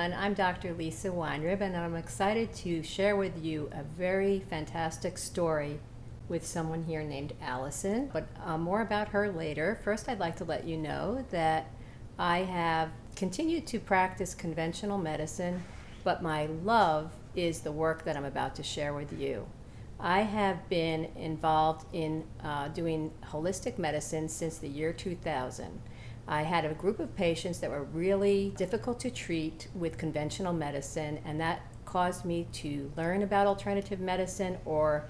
everyone. I'm Dr. Lisa Weinrib, and I'm excited to share with you a very fantastic story with someone here named Allison, but more about her later. First, I'd like to let you know that I have continued to practice conventional medicine, but my love is the work that I'm about to share with you. I have been involved in doing holistic medicine since the year 2000. I had a group of patients that were really difficult to treat with conventional medicine, and that caused me to learn about alternative medicine or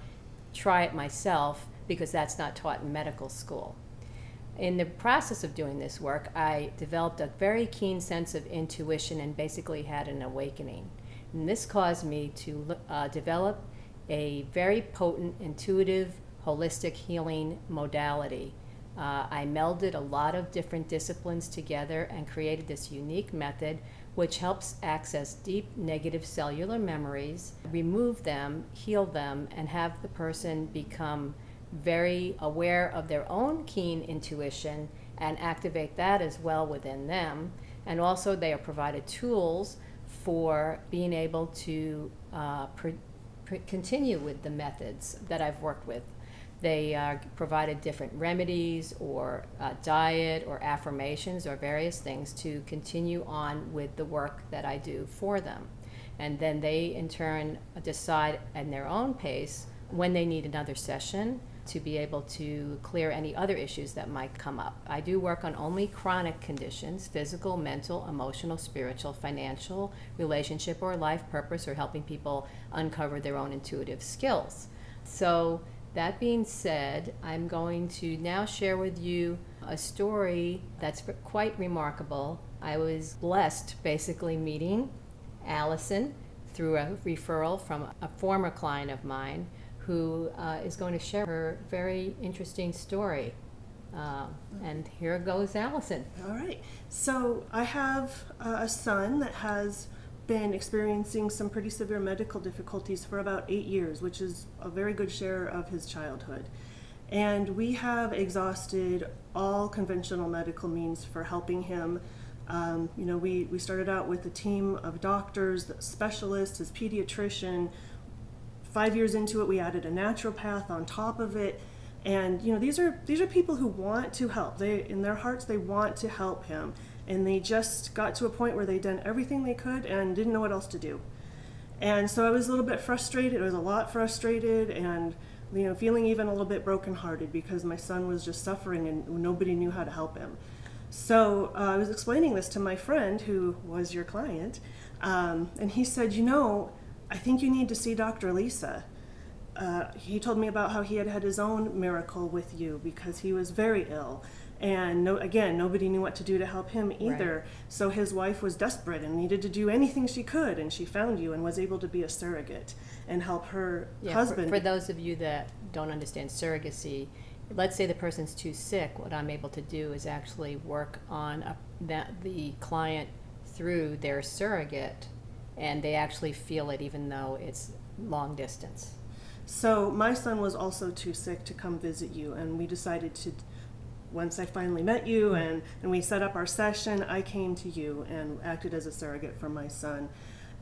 try it myself because that's not taught in medical school. In the process of doing this work, I developed a very keen sense of intuition and basically had an awakening. And this caused me to develop a very potent, intuitive, holistic healing modality. I melded a lot of different disciplines together and created this unique method which helps access deep negative cellular memories, remove them, heal them, and have the person become very aware of their own keen intuition and activate that as well within them. And also they are provided tools for being able to continue with the methods that I've worked with. They provided different remedies or diet or affirmations or various things to continue on with the work that I do for them. And then they in turn decide at their own pace when they need another session to be able to clear any other issues that might come up. I do work on only chronic conditions: physical, mental, emotional, spiritual, financial, relationship, or life purpose, or helping people uncover their own intuitive skills. So that being said, I'm going to now share with you a story that's quite remarkable. I was blessed basically meeting Allison through a referral from a former client of mine who is going to share her very interesting story. And here goes Allison. All right. So I have a son that has been experiencing some pretty severe medical difficulties for about 8 years, which is a very good share of his childhood. And we have exhausted all conventional medical means for helping him. We started out with a team of doctors, specialists, his pediatrician. 5 years into it, we added a naturopath on top of it. And these are people who want to help. They, in their hearts, they want to help him. And they just got to a point where they'd done everything they could and didn't know what else to do. And so I was a little bit frustrated. I was a lot frustrated and feeling even a little bit brokenhearted because my son was just suffering and nobody knew how to help him. So I was explaining this to my friend who was your client, and he said, I think you need to see Dr. Lisa. He told me about how he had had his own miracle with you because he was very ill. And nobody knew what to do to help him either. Right. So his wife was desperate and needed to do anything she could, and she found you and was able to be a surrogate and help her husband. For those of you that don't understand surrogacy, let's say the person's too sick, what I'm able to do is actually work on the client through their surrogate, and they actually feel it even though it's long distance. So my son was also too sick to come visit you, and we decided to, once I finally met you and we set up our session, I came to you and acted as a surrogate for my son.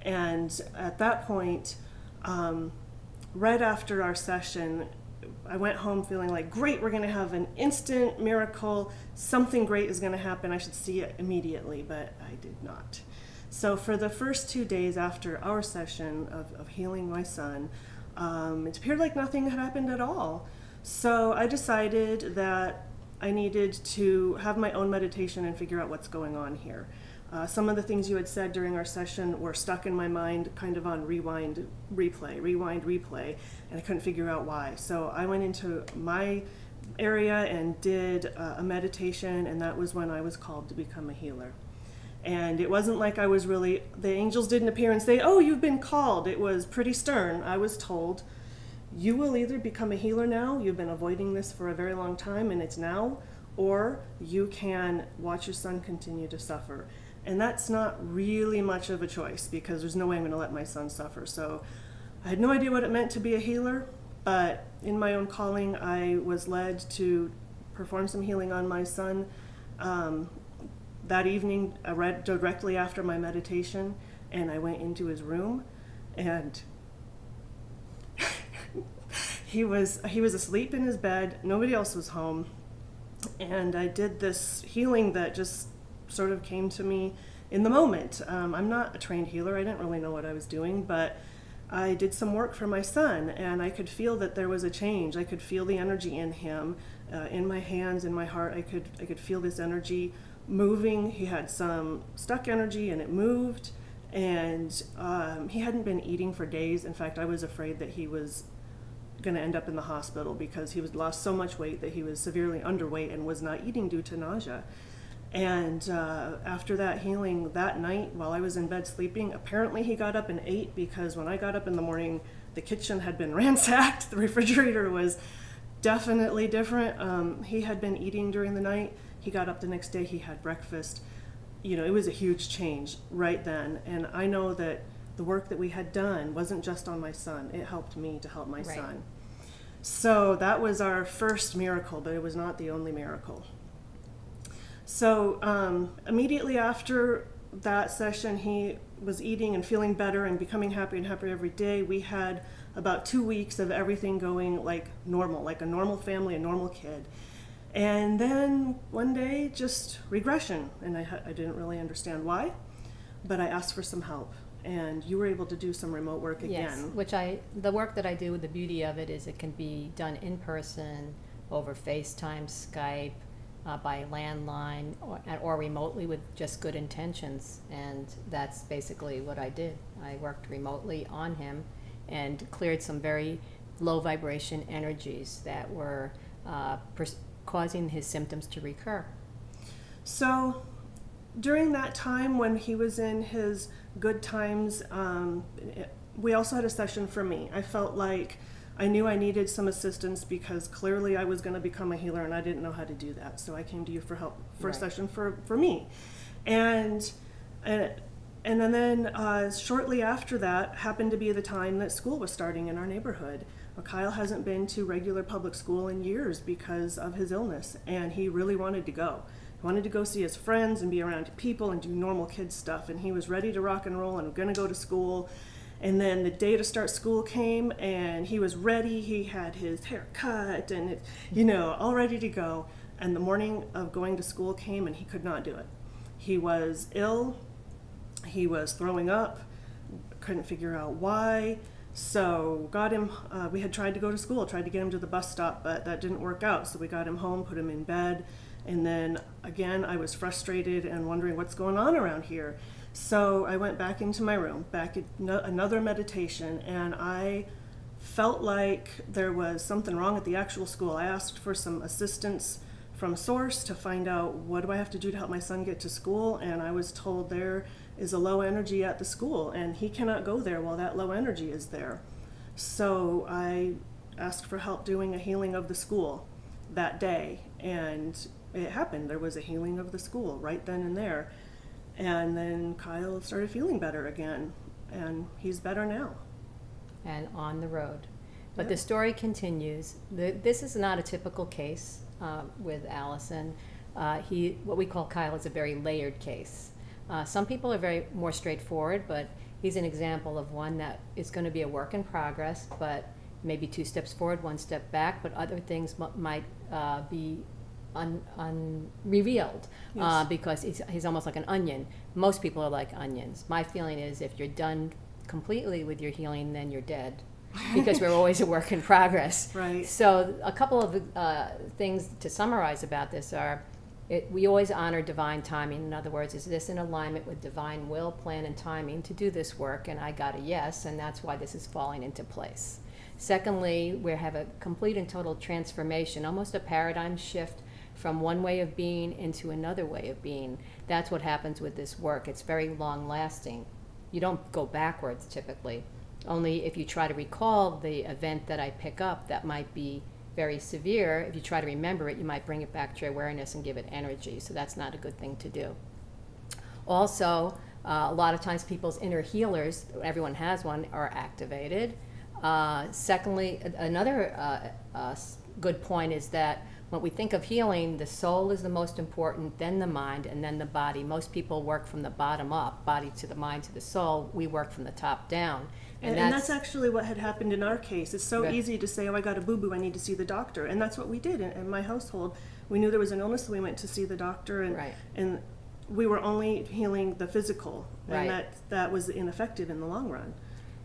And at that point, right after our session, I went home feeling like, great, we're going to have an instant miracle. Something great is going to happen. I should see it immediately, but I did not. So for the first 2 days after our session of healing my son, it appeared like nothing had happened at all. So I decided that I needed to have my own meditation and figure out what's going on here. Some of the things you had said during our session were stuck in my mind, kind of on rewind, replay, and I couldn't figure out why. So I went into my area and did a meditation, and that was when I was called to become a healer. And it wasn't like the angels didn't appear and say, oh, you've been called. It was pretty stern. I was told, you will either become a healer now, you've been avoiding this for a very long time and it's now, or you can watch your son continue to suffer. And that's not really much of a choice because there's no way I'm going to let my son suffer. So I had no idea what it meant to be a healer, but in my own calling, I was led to perform some healing on my son. That evening, directly after my meditation, and I went into his room, and he was asleep in his bed. Nobody else was home. And I did this healing that just sort of came to me in the moment. I'm not a trained healer. I didn't really know what I was doing, but I did some work for my son, and I could feel that there was a change. I could feel the energy in him, in my hands, in my heart. I could feel this energy moving. He had some stuck energy, and it moved. And he hadn't been eating for days. In fact, I was afraid that he was going to end up in the hospital because he was lost so much weight that he was severely underweight and was not eating due to nausea. And after that healing that night, while I was in bed sleeping, apparently he got up and ate, because when I got up in the morning, the kitchen had been ransacked. The refrigerator was definitely different. He had been eating during the night. He got up the next day, he had breakfast. You know, it was a huge change right then. And I know that the work that we had done wasn't just on my son. It helped me to help my son. So that was our first miracle, but it was not the only miracle. So immediately after that session, he was eating and feeling better and becoming happier and happier every day. We had about 2 weeks of everything going like normal, like a normal family, a normal kid. And then one day, just regression. And I didn't really understand why, but I asked for some help. And you were able to do some remote work again. Yes, which the work that I do, the beauty of it is it can be done in person, over FaceTime, Skype, by landline, or remotely with just good intentions. And that's basically what I did. I worked remotely on him and cleared some very low vibration energies that were causing his symptoms to recur. So during that time when he was in his good times, we also had a session for me. I felt like I knew I needed some assistance because clearly I was going to become a healer and I didn't know how to do that. So I came to you for help for a session for me. And then shortly after that happened to be the time that school was starting in our neighborhood. Kyle hasn't been to regular public school in years because of his illness, and he really wanted to go. He wanted to go see his friends and be around people and do normal kid stuff, and he was ready to rock and roll and going to go to school. And then the day to start school came, and he was ready. He had his hair cut and, all ready to go. And the morning of going to school came, and he could not do it. He was ill. He was throwing up. Couldn't figure out why. So got him, we had tried to go to school, tried to get him to the bus stop, but that didn't work out. So we got him home, put him in bed. And then again, I was frustrated and wondering what's going on around here. So I went back into my room, back at another meditation, and I felt like there was something wrong at the actual school. I asked for some assistance from Source to find out what do I have to do to help my son get to school, and I was told there is a low energy at the school, and he cannot go there while that low energy is there. So I asked for help doing a healing of the school that day, and it happened. There was a healing of the school right then and there. And then Kyle started feeling better again, and he's better now. And on the road. But the story continues. This is not a typical case with Allison. What we call Kyle is a very layered case. Some people are very more straightforward, but he's an example of one that is going to be a work in progress, but maybe 2 steps forward, 1 step back, but other things might be unrevealed. Yes. Because he's almost like an onion. Most people are like onions. My feeling is if you're done completely with your healing, then you're dead, because we're always a work in progress. Right. So a couple of things to summarize about this are, we always honor divine timing. In other words, is this in alignment with divine will, plan, and timing to do this work? And I got a yes, and that's why this is falling into place. Secondly, we have a complete and total transformation, almost a paradigm shift from one way of being into another way of being. That's what happens with this work. It's very long lasting. You don't go backwards typically. Only if you try to recall the event that I pick up that might be very severe, if you try to remember it, you might bring it back to your awareness and give it energy. So that's not a good thing to do. Also, a lot of times people's inner healers, everyone has one, are activated. Secondly, another good point is that when we think of healing, the soul is the most important, then the mind, and then the body. Most people work from the bottom up, body to the mind to the soul. We work from the top down. And that's actually what had happened in our case. It's so Right. easy to say, oh, I got a boo-boo, I need to see the doctor. And that's what we did in my household. We knew there was an illness, so we went to see the doctor, and, Right. and we were only healing the physical. And Right. that was ineffective in the long run.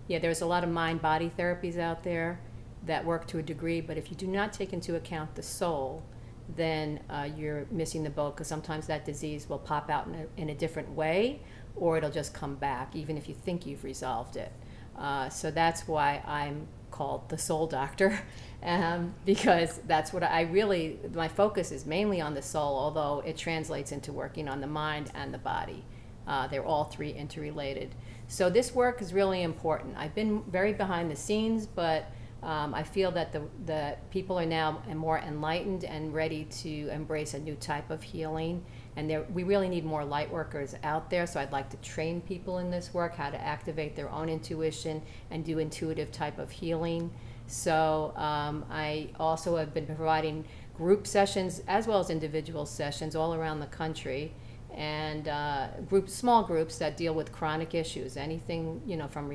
Yeah, there's a lot of mind-body therapies out there that work to a degree, but if you do not take into account the soul, then you're missing the boat, because sometimes that disease will pop out in a different way, or it'll just come back, even if you think you've resolved it. So that's why I'm called the soul doctor, because that's what my focus is mainly on the soul, although it translates into working on the mind and the body. They're all three interrelated. So this work is really important. I've been very behind the scenes, but I feel that the people are now more enlightened and ready to embrace a new type of healing. And we really need more light workers out there, so I'd like to train people in this work, how to activate their own intuition and do intuitive type of healing. So I also have been providing group sessions as well as individual sessions all around the country, and small groups that deal with chronic issues, anything, from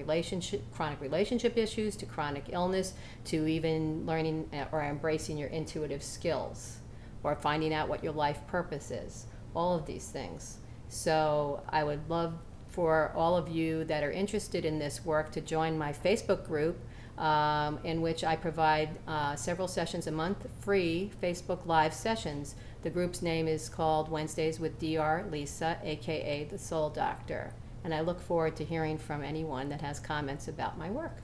chronic relationship issues to chronic illness, to even learning or embracing your intuitive skills, or finding out what your life purpose is, all of these things. So I would love for all of you that are interested in this work to join my Facebook group, in which I provide several sessions a month, free Facebook Live sessions. The group's name is called Wednesdays with Dr. Lisa, aka the Soul Doctor. And I look forward to hearing from anyone that has comments about my work.